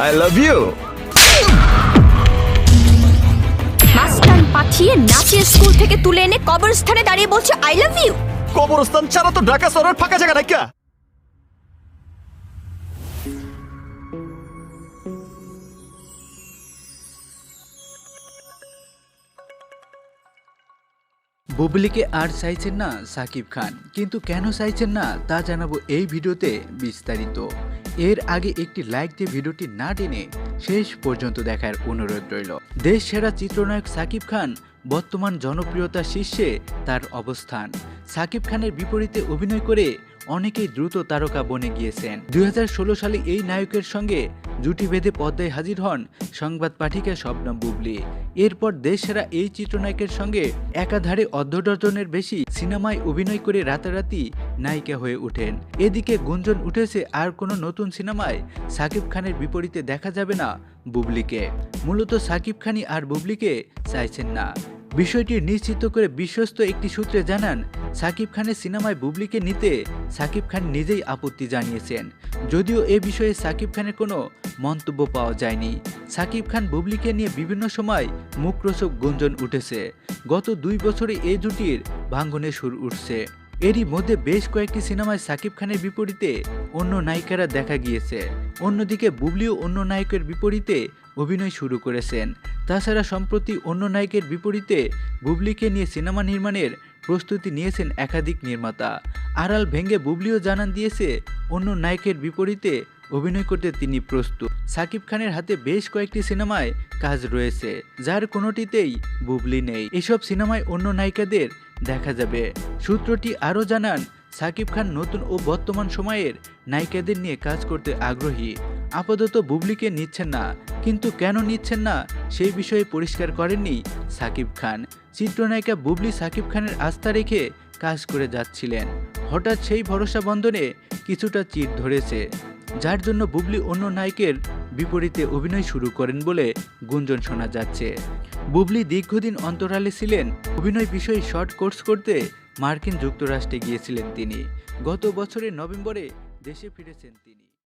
I love you. Master পাঠিয়ে নাচিয়ে school থেকে তুলে এনে কবরস্থানে দাঁড়িয়ে বলছে আই লাভ ইউ। কবরস্থান ছাড়া তো ঢাকা শহরের ফাঁকা জায়গা নাই কা? বুবলিকে আর চাইছেন না সাকিব খান, কিন্তু কেন চাইছেন না তা জানাবো এই ভিডিওতে বিস্তারিত। এর আগে একটি লাইক দিয়ে ভিডিওটি না টেনে শেষ পর্যন্ত দেখার অনুরোধ রইল। দেশ সেরা চিত্রনায়ক সাকিব খান বর্তমান জনপ্রিয়তার শীর্ষে তার অবস্থান। সাকিব খানের বিপরীতে অভিনয় করে অনেকেই দ্রুত তারকা বনে গিয়েছেন। 2016 সালে এই নায়কের সঙ্গে জুটি বেঁধে পর্দায় হাজির হন সংবাদ পাঠিকা শবনম বুবলি। এরপর দেশসেরা এই চিত্রনায়কের সঙ্গে একাধারে অর্ধডজনের বেশি সিনেমায় অভিনয় করে রাতারাতি নায়িকা হয়ে ওঠেন। এদিকে গুঞ্জন উঠেছে আর কোনো নতুন সিনেমায় সাকিব খানের বিপরীতে দেখা যাবে না বুবলিকে। মূলত সাকিব খানই আর বুবলিকে চাইছেন না। বিষয়টি নিশ্চিত করে বিশ্বস্ত একটি সূত্রে জানান, সাকিব খানের সিনেমায় বুবলিকে নিতে সাকিব খান নিজেই আপত্তি জানিয়েছেন। যদিও এ বিষয়ে সাকিব খানের কোনো মন্তব্য পাওয়া যায়নি। সাকিব খান বুবলিকে নিয়ে বিভিন্ন সময় মুখরোচক গুঞ্জন উঠেছে। গত 2 বছরে এই জুটির ভাঙ্গনের সুর উঠছে। এরই মধ্যে বেশ কয়েকটি সিনেমায় সাকিব খানের বিপরীতে অন্য নায়িকারা দেখা গিয়েছে। অন্যদিকে বুবলিও অন্য নায়কের বিপরীতে অভিনয় শুরু করেছেন। তাছাড়া সম্প্রতি অন্য নায়কের বিপরীতে বুবলিকে নিয়ে সিনেমা নির্মাণের প্রস্তুতি নিয়েছেন একাধিক নির্মাতা। আড়াল ভেঙে বুবলিও জানান দিয়েছে অন্য নায়কের বিপরীতে অভিনয় করতে তিনি প্রস্তুত। সাকিব খানের হাতে বেশ কয়েকটি সিনেমায় কাজ রয়েছে, যার কোনোটিতেই বুবলি নেই। এসব সিনেমায় অন্য নায়িকাদের দেখা যাবে। সূত্রটি আরও জানান, সাকিব খান নতুন ও বর্তমান সময়ের নায়িকাদের নিয়ে কাজ করতে আগ্রহী। আপাতত বুবলিকে নিচ্ছেন না, কিন্তু কেন নিচ্ছেন না সেই বিষয়ে পরিষ্কার করেননি সাকিব খান। চিত্রনায়িকা বুবলি সাকিব খানের আস্থা রেখে কাজ করে যাচ্ছিলেন। হঠাৎ সেই ভরসা বন্ধনে কিছুটা চির ধরেছে, যার জন্য বুবলি অন্য নায়কের বিপরীতে অভিনয় শুরু করেন বলে গুঞ্জন শোনা যাচ্ছে। বুবলি দীর্ঘদিন অন্তরালে ছিলেন। অভিনয় বিষয়ে শর্ট কোর্স করতে মার্কিন যুক্তরাষ্ট্রে গিয়েছিলেন তিনি। গত বছরের নভেম্বরে দেশে ফিরেছেন তিনি।